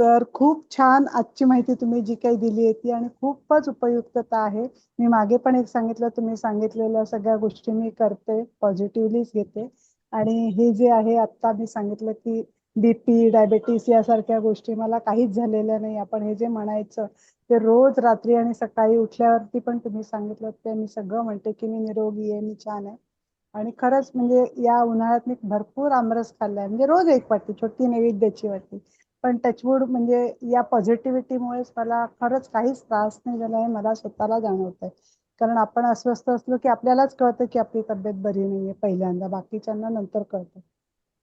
तर खूप छान आजची माहिती तुम्ही जी काही दिली आहे ती आणि खूपच उपयुक्तता आहे. मी मागे पण एक सांगितलं, तुम्ही सांगितलेल्या सगळ्या गोष्टी मी करते, पॉझिटिव्हलीच घेते. आणि हे जे आहे आत्ता मी सांगितलं की बीपी, डायबिटीस यासारख्या गोष्टी मला काहीच झालेल्या नाही. आपण हे जे म्हणायचं ते रोज रात्री आणि सकाळी उठल्यावरती पण तुम्ही सांगितलं ते मी सगळं म्हणते की मी निरोगी आहे, मी छान आहे. आणि खरंच म्हणजे या उन्हाळ्यात मी भरपूर आमरस खाल्लाय, म्हणजे रोज एक वाटी, छोटी नैवेद्याची वाटी. पण टचवूड म्हणजे या पॉझिटिव्हिटीमुळेच मला खरंच काहीच त्रास नाही झाला आहे, मला स्वतःला जाणवत आहे. कारण आपण अस्वस्थ असलो की आपल्यालाच कळतं की आपली तब्येत बरी नाहीये पहिल्यांदा, बाकीच्यांना नंतर कळतं.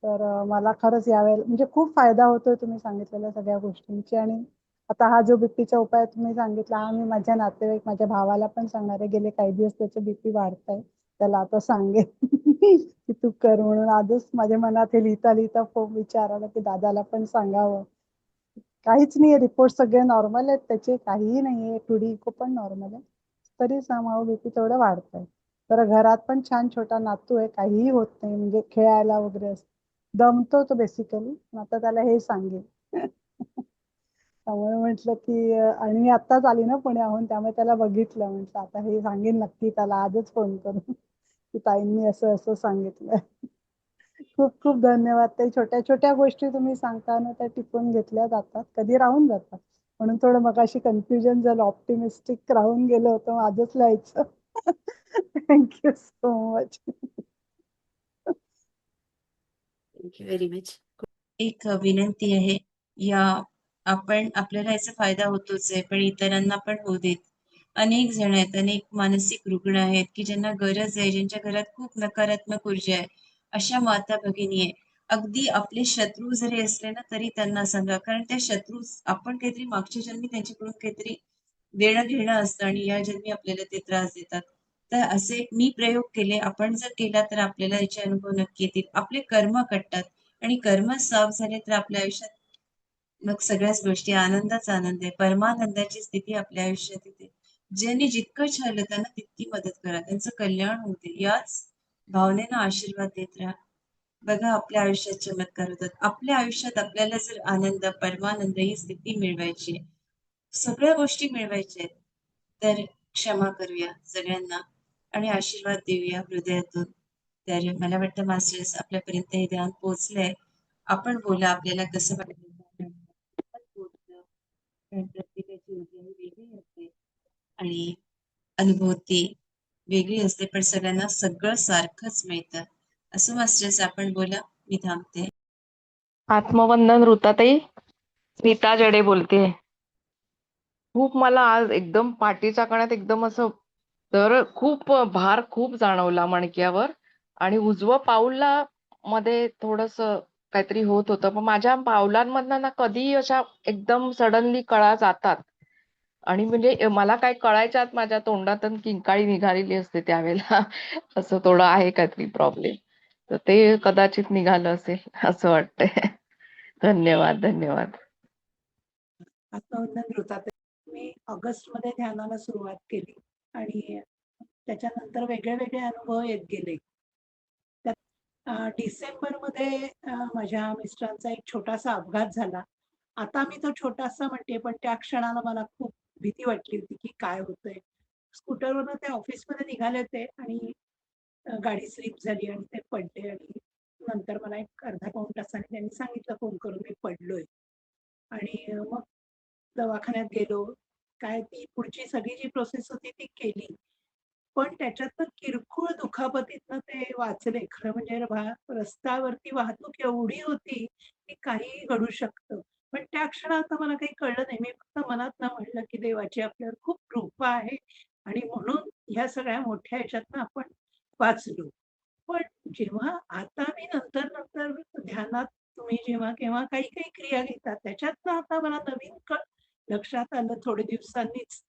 तर मला खरंच यावेळेला म्हणजे खूप फायदा होतोय तुम्ही सांगितलेल्या सगळ्या गोष्टींची. आणि आता हा जो बीपीचा उपाय तुम्ही सांगितला हा मी माझ्या नातेवाईक, माझ्या भावाला पण सांगणार आहे. गेले काही दिवस त्याचे बीपी वाढतंय, त्याला आता सांगेन की तू कर म्हणून. आजच माझ्या मनात हे लिहिता लिहिता विचार आला की दादाला पण सांगावं. काहीच नाहीये, रिपोर्ट सगळे नॉर्मल आहेत त्याचे, काहीही नाहीये, टूडी इको पण नॉर्मल आहे. तरी समहाऊ बीपी तेवढं वाढतंय. तर घरात पण छान छोटा नातू आहे, काहीही होत नाही, म्हणजे खेळायला वगैरे असं दमतो तो बेसिकली. आता त्याला हे सांगेल. त्यामुळे म्हटलं की आणि मी आत्ताच आली ना पुण्याहून, त्यामुळे त्याला बघितलं, म्हटलं आता हे सांगेन नक्की त्याला आजच फोन करून की ताईंनी असं असं सांगितलं. खूप खूप धन्यवाद. ते छोट्या छोट्या गोष्टी तुम्ही सांगताना त्या टिपून घेतल्या जातात, कधी राहून जातात. म्हणून थोडं मगाशी कन्फ्युजन झालं, ऑप्टिमिस्टिक राहून गेलं होतं, आजच लिहायचं. Thank you so much. Thank you very much. एक विनंती आहे, या आपण आपल्याला याचा फायदा होतोच आहे, पण इतरांना पण होऊ देत. अनेक जण आहेत, अनेक मानसिक रुग्ण आहेत की ज्यांना गरज आहे, ज्यांच्या घरात खूप नकारात्मक ऊर्जा आहे. अशा माता भगिनी आहे, अगदी आपले शत्रू जरी असले ना तरी त्यांना सांगा, कारण त्या शत्रू आपण काहीतरी मागच्या जन्मी त्यांच्याकडून काहीतरी देणं घेणं असतं आणि या जन्मी आपल्याला ते त्रास देतात. तर असे मी प्रयोग केले, आपण जर केला तर आपल्याला याचे अनुभव नक्की येतील. आपले कर्म कटतात आणि कर्म साफ झाले तर आपल्या आयुष्यात मग सगळ्याच गोष्टी आनंदाचा आनंद आहे, परमानंदाची स्थिती आपल्या आयुष्यात येते. ज्यांनी जितकं छळलं त्यांना तितकी मदत करा, त्यांचं कल्याण होते, याच भावनेनं आशीर्वाद देत राहा. बघा आपल्या आयुष्यात चमत्कार होतात. आपल्या आयुष्यात आपल्याला जर आनंद, परमानंद ही स्थिती मिळवायची आहे, सगळ्या गोष्टी मिळवायच्या आहेत, तर क्षमा करूया सगळ्यांना आणि आशीर्वाद देऊया हृदयातून. तर मला वाटतं मास्टर्स आपल्यापर्यंत हे ध्यान पोहोचलंय. आपण बोला, आपल्याला कसं वाटलं, कारण प्रत्येकाची ऊर्जा ही वेगळी असते आणि अनुभूती वेगळी असते, पण सगळ्यांना सगळं सारखंच मिळतं. असं मास्टर्स आपण बोला, मी थांबते. आत्मवंदन ऋताताई, स्मिता जडे बोलते. खूप मला आज एकदम पाठीच्या कण्यात एकदम असं तर खूप भार खूप जाणवला मणक्यावर, आणि उजवं पाऊलला मध्ये थोडस काहीतरी होत होतं, पण माझ्या पावलांमधनं ना कधी अशा एकदम सडनली कळा जातात. आणि म्हणजे मला काय कळायच्या आत माझ्या तोंडातून किंकाळी निघालेली असते त्यावेळेला. असं थोडं आहे काहीतरी प्रॉब्लेम, तर ते कदाचित निघालं असेल असं वाटतंय. धन्यवाद धन्यवाद. आत्मवंदन होतात. मी ऑगस्टमध्ये ध्यानाला सुरुवात केली आणि त्याच्यानंतर वेगळे वेगळे अनुभव येत गेले. त्यात डिसेंबरमध्ये माझ्या मिस्टरांचा एक छोटासा अपघात झाला. आता मी तो छोटासा म्हणते, पण त्या क्षणाला मला खूप भीती वाटली होती की काय होतंय. स्कूटरवरनं ते ऑफिसमध्ये निघाले होते आणि गाडी स्लिप झाली आणि ते पडले आणि नंतर मला एक अर्धा पाऊण तासाने त्यांनी सांगितलं फोन करून, मी पडलोय. आणि मग दवाखान्यात गेलो. काय ती पुढची सगळी जी प्रोसेस होती ती केली. पण त्याच्यातनं किरकोळ दुखापतीतनं ते वाचले. खरं म्हणजे रस्त्यावरती वाहतूक एवढी होती की काहीही घडू शकतं. पण त्या क्षणात मला काही कळलं नाही. मी फक्त मनातनं म्हटलं की देवाची आपल्यावर खूप कृपा आहे आणि म्हणून ह्या सगळ्या मोठ्या ह्याच्यातनं आपण वाचलो. पण जेव्हा आता मी नंतर ध्यानात तुम्ही जेव्हा केव्हा काही क्रिया घेतात, त्याच्यातनं आता मला नवीन लक्षात आलं थोडे दिवसांनीच,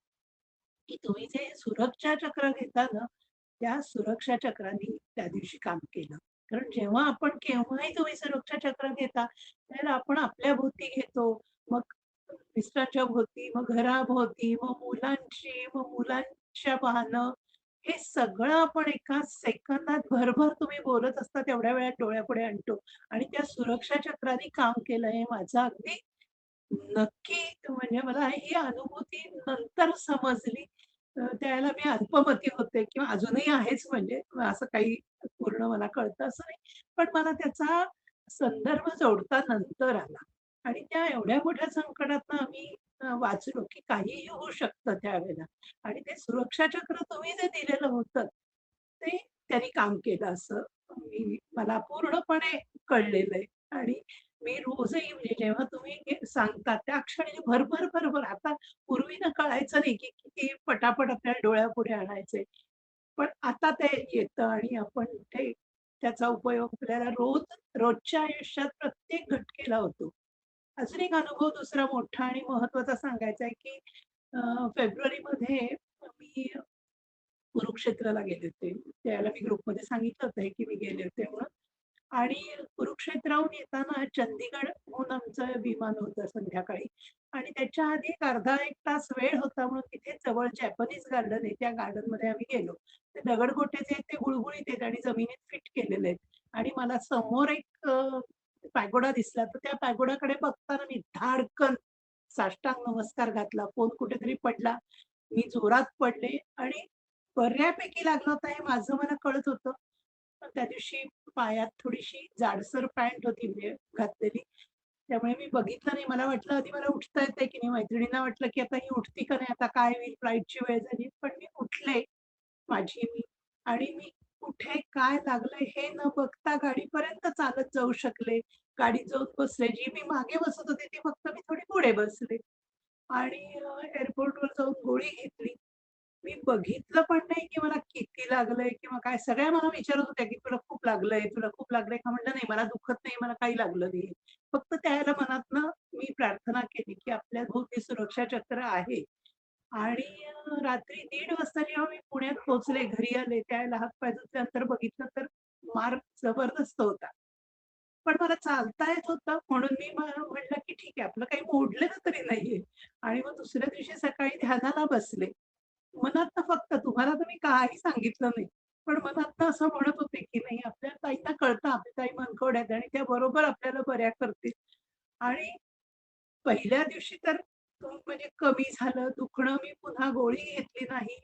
की तुम्ही जे सुरक्षा चक्र घेता ना, त्या सुरक्षा चक्राने त्या दिवशी काम केलं. कारण जेव्हा आपण केव्हाही तुम्ही सुरक्षा चक्र घेता, त्यावेळेला आपण आपल्या भोवती घेतो. मग मिस्टरांच्या भोवती, मग घराभोवती, मग मुलांची, मग मुलांच्या पाहणं, हे सगळं आपण एका सेकंदात भरभर तुम्ही बोलत असता तेवढ्या वेळात डोळ्यापुढे आणतो आणि त्या सुरक्षा चक्राने काम केलं हे माझं अगदी नक्की म्हणजे मला ही अनुभूती नंतर समजली. त्यावेळेला मी अल्पमती होते किंवा अजूनही आहेच म्हणजे असं काही पूर्ण मला कळतं असं नाही. पण मला त्याचा संदर्भ जोडता नंतर आला आणि त्या एवढ्या मोठ्या संकटातनं आम्ही वाचलो, की काहीही होऊ शकतं त्यावेळेला आणि ते सुरक्षा चक्र तुम्ही जे दिलेलं होतं, ते त्यांनी काम केलं असं मला पूर्णपणे कळलेलं आहे आणि मी रोजही म्हणजे जेव्हा तुम्ही हे सांगता त्या क्षणी भरभर, भरभर आता पूर्वी ना कळायचं नाही, की किती पटापट आपल्या डोळ्यापुढे आणायचे. पण आता ते येतं आणि आपण ते त्याचा उपयोग आपल्याला रोजच्या आयुष्यात प्रत्येक घटकेला होतो. अजून एक अनुभव दुसरा मोठा आणि महत्त्वाचा सांगायचा आहे, की फेब्रुवारीमध्ये मी कुरुक्षेत्राला गेले होते. त्यावेळेला मी ग्रुपमध्ये सांगितलं होतं हे, की मी गेले होते म्हणून. आणि कुरुक्षेत्राहून येताना चंदीगडहून आमचं विमान होतं संध्याकाळी आणि त्याच्या आधी एक अर्धा 1 तास वेळ होता म्हणून तिथे जवळ जॅपनीज गार्डन आहे, त्या गार्डनमध्ये आम्ही गेलो. ते दगडगोटे जे आहेत ते गुळगुळीत आहेत आणि जमिनीत फिट केलेले आहेत आणि मला समोर एक पॅगोडा दिसला, तर त्या पॅगोडाकडे बघताना मी धाडकन साष्टांग नमस्कार घातला. फोन कुठेतरी पडला. मी जोरात पडले आणि बऱ्यापैकी लागलं होतं हे माझं मला कळत होतं. पण त्या दिवशी पायात थोडीशी जाडसर पॅन्ट होती म्हणजे घातलेली. त्यामुळे मी बघितलं नाही. मला वाटलं आधी मला उठता येतंय की नाही. मैत्रिणींना वाटलं की आता ही उठती का नाही, आता काय होईल, फ्लाइटची वेळ झाली. पण मी उठले, माझी मी आणि मी कुठे काय लागलंय हे न बघता गाडीपर्यंत चालत जाऊ शकले. गाडीत जाऊन बसले. जी मी मागे बसत होते ती फक्त मी थोडी पुढे बसले आणि एअरपोर्टवर जाऊन गोळी घेतली. मी बघितलं पण नाही, की मला किती लागलंय किंवा काय. सगळ्या मला विचारत होत्या, की "तुला खूप लागलंय, तुला खूप लागलंय का?" म्हटलं, "नाही, मला दुखत नाही, मला काही लागलं नाहीये." फक्त त्यावेळेला मनातनं मी प्रार्थना केली, की आपल्या भोवती सुरक्षा चक्र आहे आणि रात्री 1:30 वाजता जेव्हा मी पुण्यात पोहोचले, घरी आले, त्यावेळेला हात-पाय धुतल्यानंतर बघितलं तर मार जबरदस्त होता. पण मला चालता येत होतं म्हणून मी म्हटलं, की ठीक आहे, आपलं काही मोडलेलं तरी नाहीये आणि मग दुसऱ्या दिवशी सकाळी ध्यानाला बसले. मनातनं फक्त तुम्हाला तर मी काही सांगितलं नाही. पण मनातनं असं म्हणत होते, की नाही आपल्या ताईंना कळतं, आपल्या ताई मनकवड्यात आहेत आणि त्या बरोबर आपल्याला बऱ्या करतील. आणि पहिल्या दिवशी तर म्हणजे कमी झालं दुखणं. मी पुन्हा गोळी घेतली नाही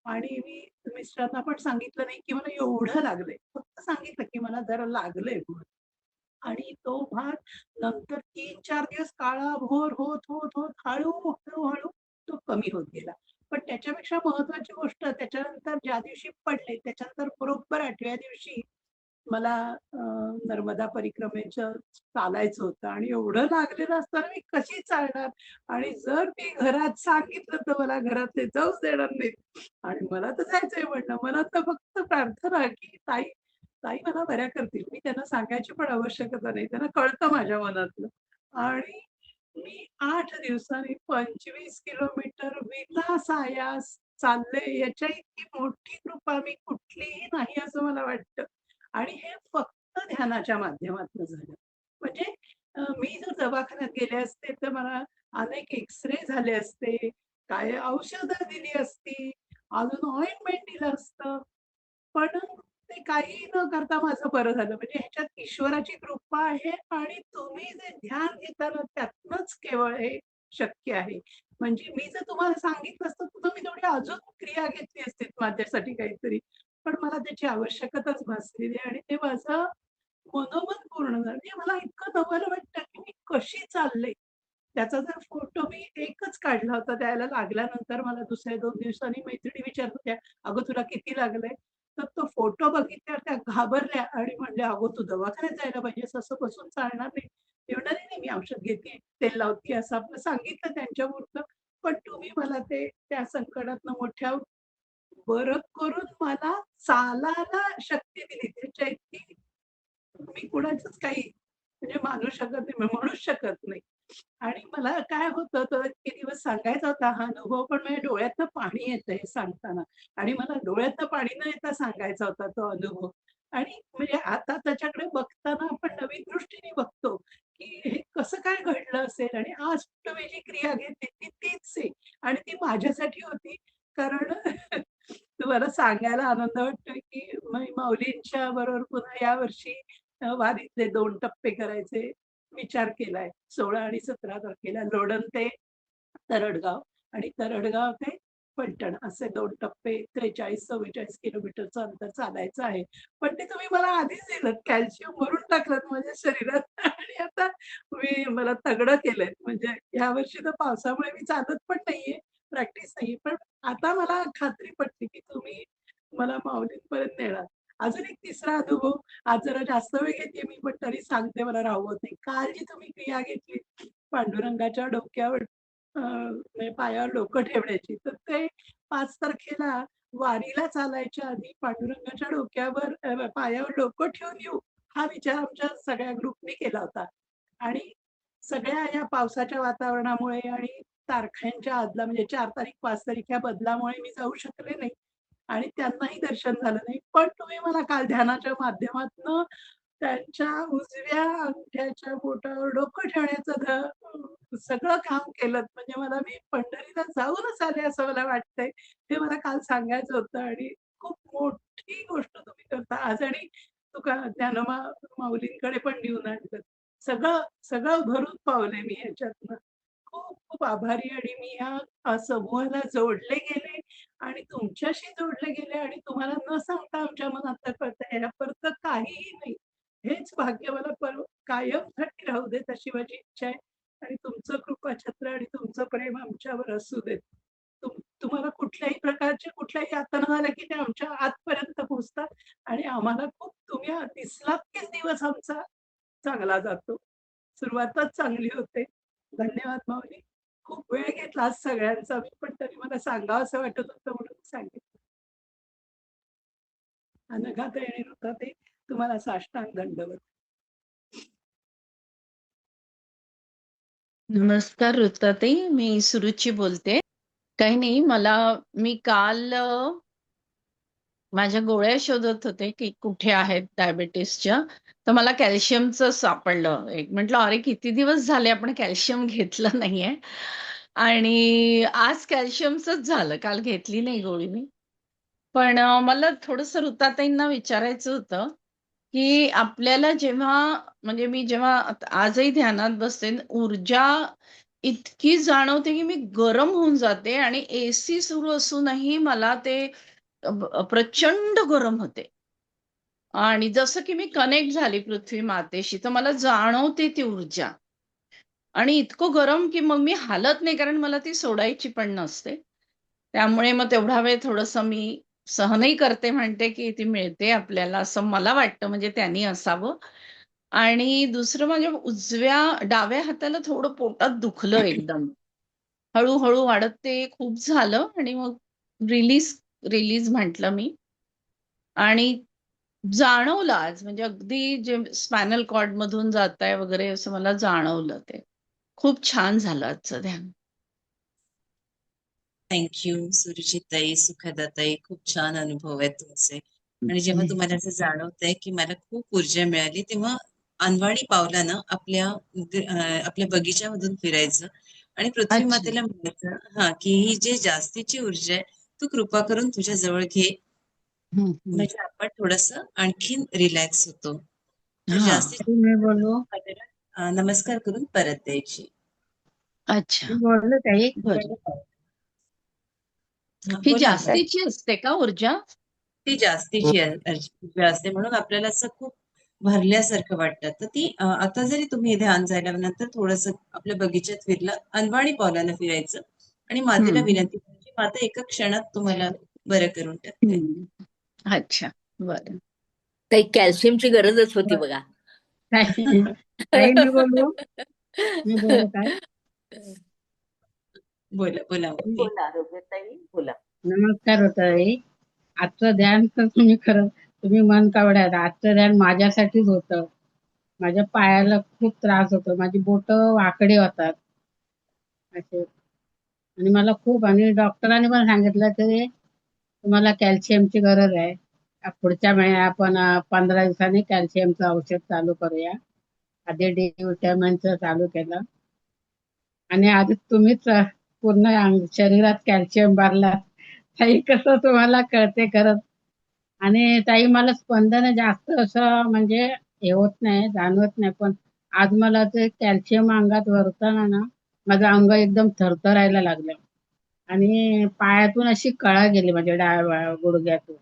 आणि मी मिस्टरांना पण सांगितलं नाही, की मला एवढं लागलंय. फक्त सांगितलं, की मला जरा लागलंय म्हणून. आणि तो भाग नंतर 3-4 दिवस काळाभोर होत, हळू तो कमी होत गेला. पण त्याच्यापेक्षा महत्त्वाची गोष्ट त्याच्यानंतर ज्या दिवशी पडले, त्याच्यानंतर बरोबर 8व्या दिवशी मला नर्मदा परिक्रमेचं चालायचं होतं आणि एवढं लागलेलं असताना मी कशी चालणार? आणि जर मी घरात सांगितलं, तर मला घरातले जाऊच देणार नाहीत आणि मला तर जायचंय म्हणलं. मला तर फक्त प्रार्थना, की ताई ताई मला बऱ्या करतील. मी त्यांना सांगायची पण आवश्यकता नाही. त्यांना कळतं माझ्या मनातलं. आणि मी 8 दिवसांनी 25 किलोमीटर विनासायास चालले. याच्या इतकी मोठी कृपा मी कुठलीही नाही असं मला वाटतं. आणि हे फक्त ध्यानाच्या माध्यमातून झालं. म्हणजे मी जर दवाखान्यात गेले असते, तर मला अनेक एक्स-रे झाले असते, काय औषधं दिली असती, अजून ऑइंटमेंट दिलं असतं. पण ते काही न करता माझं बरं झालं. म्हणजे ह्याच्यात ईश्वराची कृपा आहे आणि तुम्ही जे ध्यान घेता ना, त्यातनंच केवळ हे शक्य आहे. म्हणजे मी जर तुम्हाला सांगितलं असतं, तर तुम्ही तेवढी अजून क्रिया घेतली असती माझ्यासाठी काहीतरी. पण मला त्याची आवश्यकताच भासलेली आणि ते माझं मनोमन पूर्ण झालं. म्हणजे मला इतकं नवल वाटतं, की मी कशी चालले. त्याचा जर फोटो मी एकच काढला होता त्याला लागल्यानंतर मला दुसऱ्या 2 दिवसांनी मैत्रिणी विचारत होत्या, "अगं तुला किती लागलंय?" तर तो फोटो बघितल्यावर त्या घाबरल्या आणि म्हणल्या, "अगं तू दवाखान्यात जायला पाहिजेस, असं बसून चालणार नाही." मी म्हणाले, "नाही, नाही, मी औषध घेतेय, तेल लावतेय." असं आपलं सांगितलं त्यांच्यापुरतं. पण तुम्ही मला ते त्या संकटातनं मोठ्या बरं करून मला चालायला शक्ती दिली. त्याच्या इतकी मी कुणाचंच काही म्हणजे मानू शकत नाही, म्हणूच शकत नाही. आणि मला काय होतं, तर इतके दिवस सांगायचा होता हा अनुभव, पण माझ्या डोळ्यातनं पाणी येतंय हे सांगताना आणि मला डोळ्यातनं पाणी न येता सांगायचा होता तो अनुभव. आणि म्हणजे आता त्याच्याकडे बघताना आपण नवीन दृष्टीने बघतो, की हे कसं काय घडलं असेल आणि आज तुम्ही जी क्रिया घेतली ती तीच आहे आणि ती माझ्यासाठी होती. कारण तुम्हाला सांगायला आनंद वाटतोय, की मी माऊलींच्या बरोबर पुन्हा यावर्षी वारीतले 2 टप्पे करायचे विचार केलाय. 16 आणि 17 तारखेला लोणंद ते तरडगाव आणि तरडगाव ते फलटण असे 2 टप्पे 43-44 किलोमीटरचं अंतर चालायचं आहे. पण ते तुम्ही मला आधीच दिलत. कॅल्शियम भरून टाकलत माझ्या शरीरात आणि आता मला तगडं केलंय. म्हणजे यावर्षी तर पावसामुळे मी चालत पण नाहीये, प्रॅक्टिस नाहीये. पण आता मला खात्री पटली, की तुम्ही मला माऊलींपर्यंत नेणार. अजून एक तिसरा अनुभव, आज जरा जास्त वेळ घेते मी, पण तरी सांगते मला राहवत नाही. काल जी तुम्ही क्रिया घेतली पांडुरंगाच्या डोक्यावर म्हणजे पायावर डोकं ठेवण्याची, तर ते 5 तारखेला वारीला चालायच्या आधी पांडुरंगाच्या डोक्यावर पायावर डोकं ठेवून येऊ, हा विचार आमच्या सगळ्या ग्रुपने केला होता. आणि सगळ्या या पावसाच्या वातावरणामुळे आणि तारखांच्या आदला म्हणजे 4 तारीख, 5 तारीख या बदलामुळे मी जाऊ शकले नाही आणि त्यांनाही दर्शन झालं नाही. पण तुम्ही मला काल ध्यानाच्या माध्यमातनं त्यांच्या उजव्या अंगठ्याच्या बोटावर डोकं ठेवण्याचं सगळं काम केलंत. म्हणजे मला मी पंढरीला जाऊनच आले असं मला वाटतंय. हे मला काल सांगायचं होतं आणि खूप मोठी गोष्ट तुम्ही करता आज आणि तुका माऊलींकडे पण नेऊन आणलं. सगळं, सगळं भरून पावले मी ह्याच्यातनं. खूप खूप आभारी आणि मी ह्या समूहाला जोडले गेले आणि तुमच्याशी जोडले गेले आणि तुम्हाला न सांगता आमच्या मनातलं कळतं यापर्यंत काहीही नाही. हेच भाग्य मला कायमसाठी राहू देत अशी माझी इच्छा आहे आणि तुमचं कृपाछत्र आणि तुमचं प्रेम आमच्यावर असू देत. तुम्हाला कुठल्याही प्रकारचे कुठल्याही यातना झाल्या की ते आमच्या आतपर्यंत पोहोचतात आणि आम्हाला खूप तुम्ही दिसलात की दिवस आमचा चांगला जातो. सुरुवातच चांगली होते. धन्यवाद माऊली. खूप वेळ घेतला आज सगळ्यांचा मी, पण तरी मला सांगावसं वाटत होतं म्हणून सांगितलं. अनघाताई आणि ऋताताई, तुम्हाला साष्टांग दंडवत. नमस्कार ऋताताई, मी सुरुची बोलते. काही नाही, मी काल माझ्या गोळ्या शोधत होते की कुठे आहेत डायबिटीसच्या. तर मला कॅल्शियमचं सापडलं. एक म्हटलं अरे किती दिवस झाले आपण कॅल्शियम घेतलं नाहीये. आणि आज कॅल्शियमचंच झालं. काल घेतली नाही गोळी मी. पण मला थोडंसं ऋताताईंना विचारायचं होतं, की आपल्याला म्हणजे मी जेव्हा आजही ध्यानात बसते, ऊर्जा इतकी जाणवते, की मी गरम होऊन जाते आणि एसी सुरू असूनही मला ते प्रचंड गरम होते. आणि जसं की मी कनेक्ट झाली पृथ्वी मातेशी, तर मला जाणवते ती ऊर्जा. आणि इतकं गरम, की मग मी हालत नाही, कारण मला ती सोडायची पण नसते. त्यामुळे मग तेवढा वेळ थोडंसं मी सहनही करते, म्हणते की ती मिळते आपल्याला असं मला वाटतं, म्हणजे त्यांनी असावं. आणि दुसरं माझ्या डाव्या हाताला थोडं पोटात दुखलं एकदम. हळू वाढत ते खूप झालं आणि मग रिलीज रिलीज म्हटलं मी. आणि जाणवलं आज, म्हणजे अगदी जे स्पायनल कॉर्ड मधून जातंय वगैरे असं मला जाणवलं ते. खूप छान झालं आजचं ध्यान. थँक्यू सुरुचिताई, सुखदाताई. खूप छान अनुभव आहेत तुमचे. आणि जेव्हा तुम्हाला असं जाणवतंय की मला खूप ऊर्जा मिळाली, तेव्हा अनवाणी पावलानं आपल्या बगीच्यामधून फिरायचं आणि पृथ्वी अच्छा. मातेला म्हणायचं की ही जे जास्तीची ऊर्जा आहे तू कृपा करून तुझ्या जवळ घे, म्हणजे आपण थोडस आणखीन रिलॅक्स होतो. तर हा. जास्तीची मी बोलू नमस्कार करून परत द्यायची. अच्छा. मी बोललो ताई. बरं. हा, ही बोला ना. जास्तीची असते का ऊर्जा? ती जास्तीची ऊर्जा असते, म्हणून आपल्याला असं खूप भरल्यासारखं वाटतं. तर ती आता जरी तुम्ही ध्यान झाल्यानंतर थोडस आपल्या बगीच्यात फिरलं, अनवाणी पावलानं फिरायचं आणि मातेला विनंती करायची, माता एका क्षणात तुम्हाला बरं करून टाकते. अच्छा, बरं. काही कॅल्शियमची गरजच होती बघा. ताई मी बोलू काय? बोला बोला मोती. बोला आरोग्यताई, बोला. नमस्कार ताई. आजचं ध्यान तर तुम्ही मन कावड्यात. आजचं ध्यान माझ्यासाठीच होतं. माझ्या पायाला खूप त्रास होतो, माझी बोटं वाकडे होतात असे. आणि मला खूप, आणि डॉक्टरांनी पण सांगितलं की तुम्हाला कॅल्शियमची गरज आहे. पुढच्या महिन्यात आपण 15 दिवसांनी कॅल्शियमचं औषध चालू करूया. आधी डी विटॅमिनचं चालू केलं आणि आधी तुम्हीच पूर्ण शरीरात कॅल्शियम भरला. ताई कसं तुम्हाला कळते खरंच. आणि ताई मला स्पंदन जास्त असं म्हणजे हे होत नाही, जाणवत नाही, पण आज मला ते कॅल्शियम अंगात भरताना ना माझं अंग एकदम थरथरायला लागलं आणि पायातून अशी कळा गेली माझ्या डाव्या गुडघ्यातून.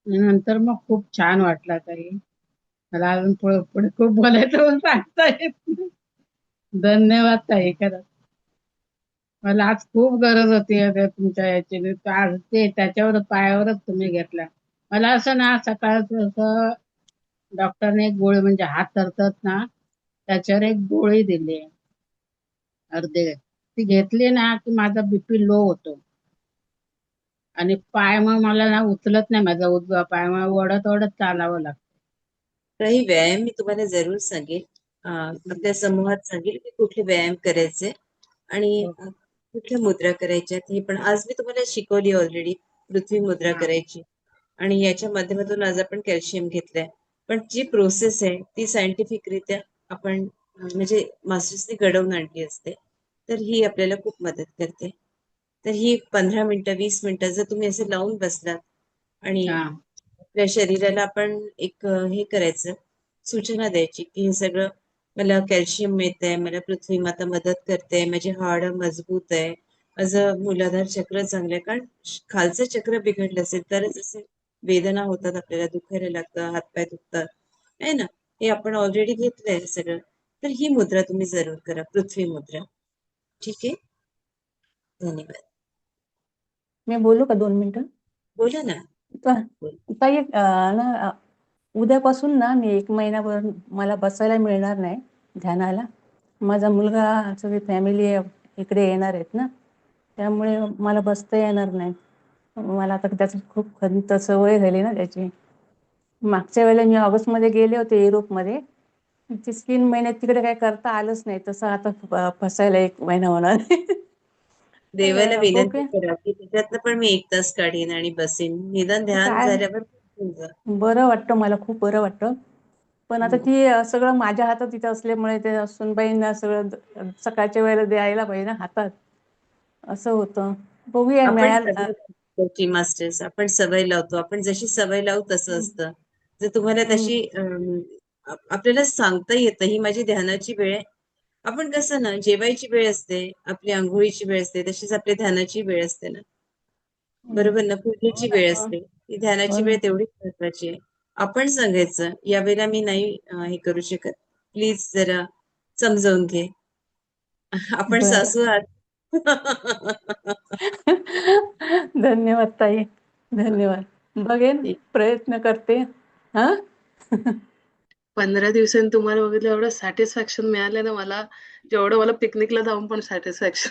आणि नंतर मग खूप छान वाटलं ताई. मला अजून पुढे पुढे खूप बोलायचं पण सांगता येत नाही. धन्यवाद ताई खरंच. मला आज खूप गरज होती तुमच्या याची. आज ते त्याच्यावर पायावरच तुम्ही घेतला. मला असं ना सकाळचं असं डॉक्टरने एक गोळी म्हणजे हात धरतात ना त्याच्यावर एक गोळी दिली अर्धे. ती घेतली ना की माझा बीपी लो होतो आणि पाय मग मला ना उचलत नाही माझा उजवा पाय मग ओढत ओढत चालावं लागतं. काही व्यायाम मी तुम्हाला जरूर सांगेल. आपल्या समूहात सांगेल की कुठले व्यायाम करायचे आणि कुठल्या मुद्रा करायच्यात हे पण आज मी तुम्हाला शिकवली ऑलरेडी. पृथ्वी मुद्रा हा. करायची आणि याच्या माध्यमातून आज आपण कॅल्शियम घेतलंय. पण जी प्रोसेस आहे ती सायंटिफिक रित्या आपण म्हणजे मास्टर्सने घडवून आणली असते. तर ही आपल्याला खूप मदत करते. तर ही 15 मिनिटं 20 मिनिटं जर तुम्ही असे लावून बसलात आणि हा. आपल्या शरीराला आपण एक हे करायचं, सूचना द्यायची की हे सगळं मला कॅल्शियम मिळतंय, मला पृथ्वी माता मदत करते, माझे हाड मजबूत आहे, माझं मूलाधार चक्र चांगलं आहे. कारण खालचं चक्र बिघडलं असेल तरच असे वेदना होतात, आपल्याला दुखायला लागतं, हातपाय दुखतात आहे ना. हे आपण ऑलरेडी घेतलंय सगळं. तर ही मुद्रा तुम्ही जरूर करा, पृथ्वी मुद्रा. ठीक आहे. धन्यवाद. मी बोलू का 2 मिनिटं? बोला ना. ताई ना उद्यापासून ना मी 1 महिनाभर मला बसायला मिळणार नाही ध्यानाला. माझा मुलगा सगळी फॅमिली इकडे येणार आहेत ना, त्यामुळे मला बसता येणार नाही. मला आता त्याची खूप खंत सवय झाली ना त्याची. मागच्या वेळेला मी ऑगस्टमध्ये गेले होते युरोपमध्ये. 3 महिन्यात तिकडे काही करता आलंच नाही. तसं आता फसायला 1 महिना होणार. देवाला तर विनंती ओके. करा की त्याच्यातनं पण मी 1 तास काढीन आणि बसेन. निदान ध्यान काय झाल्यावर बसून जा. बरं वाटतं मला, खूप बरं वाटतं. पण आता हम्म. ती सगळं माझ्या हातात तिथं असल्यामुळे ते सुनबाईंना सगळं सकाळच्या वेळेला द्यायला पाहिजे ना हातात. असं होतं. बघूया आपण मिळाल. सगळं करतो मास्टर्स. आपण सवय लावतो. आपण जशी सवय लावू तसं असतं. जर तुम्हाला तशी आपल्याला सांगता येतं ही माझी ध्यानाची वेळ आहे. आपण कसं ना जेवायची वेळ असते, आपली अंघोळीची वेळ असते, तशीच आपली ध्यानाची वेळ असते ना. बरोबर ना. पूजेची वेळ असते. ती ध्यानाची वेळ तेवढीच महत्वाची आहे. आपण सांगायचं यावेळेला मी नाही हे करू शकत. प्लीज जरा समजावून घे. आपण बरं. सासू आहात. धन्यवाद ताई, धन्यवाद. बघेन, प्रयत्न करते. हा 15 दिवसांनी तुम्हाला बघितलं एवढं सॅटिस्फॅक्शन मिळालं ना मला, जेवढं मला पिकनिकला जाऊन पण सॅटिस्फॅक्शन.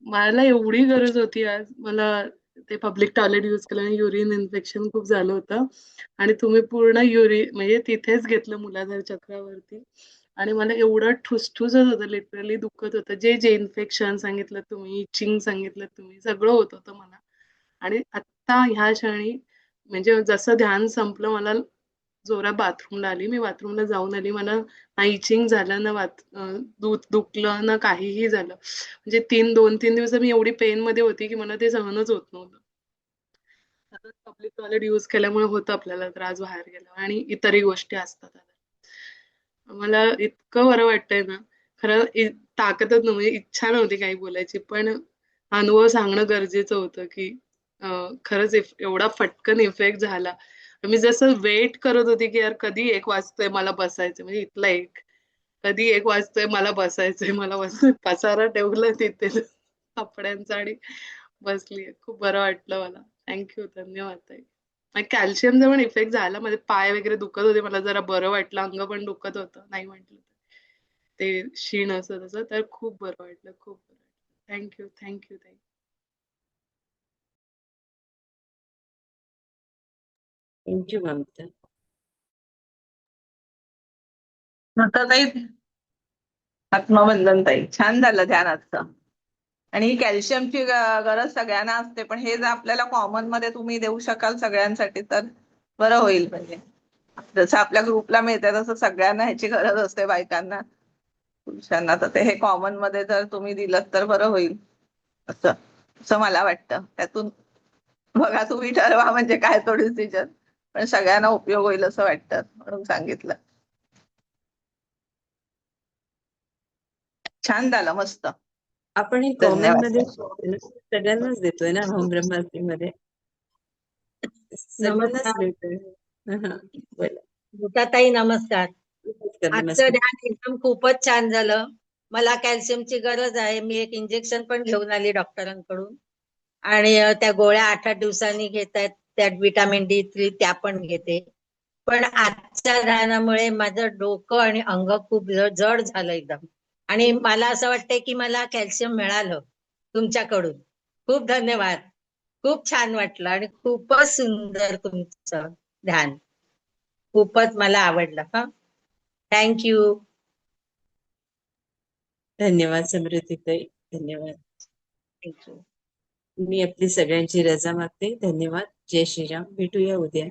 मला एवढी गरज होती आज. मला ते पब्लिक टॉयलेट यूज केल्याने युरिन इन्फेक्शन खूप झालं होतं आणि तुम्ही पूर्ण म्हणजे तिथेच घेतलं मूलाधार चक्रावरती आणि मला एवढं ठुसठुसत होतं, लिटरली दुखत होतं. जे इन्फेक्शन सांगितलं तुम्ही, इचिंग सांगितलं तुम्ही, सगळं होत होतं मला. आणि आत्ता ह्या क्षणी म्हणजे जसं ध्यान संपलं मला जोरात बाथरूमला आली. मी बाथरूमला जाऊन आली. मला ना इचिंग झालं ना दुखलं ना काहीही झालं. म्हणजे 2-3 दिवस मी एवढी पेन मध्ये होती की मला ते सहनच होत नव्हतं. आता पब्लिक टॉयलेट यूज केल्यामुळे होतं आपल्याला त्रास बाहेर गेल्यावर आणि इतरही गोष्टी असतात. मला इतकं बरं वाटतंय ना, खरं ताकदच नव्हती, इच्छा नव्हती काही बोलायची, पण अनुभव सांगणं गरजेचं होतं की खरंच एवढा फटकन इफेक्ट झाला. मी जसं वेट करत होती की यार कधी 1 वाजतोय मला बसायचं, म्हणजे इथला 1 कधी 1 वाजतोय मला बसायचंय, मला पसारा ठेवलं तिथे कपड्यांचा आणि बसलीये. खूप बरं वाटलं मला. थँक्यू, धन्यवाद ताई. कॅल्शियमचा पण इफेक्ट झाला. माझे पाय वगैरे दुखत होते. मला जरा बरं वाटलं. अंग पण दुखत होतं. नाही म्हटलं ते क्षीण असं तसं. तर खूप बरं वाटलं. खूप बरं वाटलं. थँक्यू, थँक्यू ताई. थँक्यू ममता. ताई, आत्मवंदन ताई. छान झालं ध्यानाचं. आणि ही कॅल्शियमची गरज सगळ्यांना असते, पण हे जर आपल्याला कॉमन मध्ये तुम्ही देऊ शकाल सगळ्यांसाठी तर बरं होईल. म्हणजे जसं आपल्या ग्रुपला मिळते तसं सगळ्यांना ह्याची गरज असते, बायकांना पुरुषांना. तर ते हे कॉमन मध्ये जर तुम्ही दिलं तर बरं होईल, असं असं मला वाटतं. त्यातून बघा तुम्ही ठरवा म्हणजे काय तो डिसिजन. पण सगळ्यांना उपयोग होईल असं वाटतं म्हणून सांगितलं. छान झालं, मस्त. आपण हे कॉमन धन्यवाद. मध्ये सगळ्यांनाच देतोय ना होम ब्रह्मास्त्री मध्ये सगळ्यांनाच नमस्कार मिळतोय. हा, बोला. गीताताई, नमस्कार. नमस्कार, आजचं नमस्कार. ध्यान एकदम खूपच छान झालं. मला कॅल्शियमची गरज आहे. मी एक इंजेक्शन पण घेऊन आली डॉक्टरांकडून आणि त्या गोळ्या 8-8 दिवसांनी घेत आहेत. त्यात व्हिटॅमिन D3 त्या पण घेते. पण आजच्या ध्यानामुळे माझं डोकं आणि अंग खूप जड झालं एकदम. आणि मला असं वाटतंय की मला कॅल्शियम मिळालं तुमच्याकडून. खूप धन्यवाद. खूप छान वाटलं आणि खूपच सुंदर तुमचं ध्यान. खूपच मला आवडलं. हा, थँक्यू. धन्यवाद समृद्धीताई, धन्यवाद. थँक्यू. मी आपली सगळ्यांची रजा मागते. धन्यवाद. जय श्रीराम. भेटूया उद्या.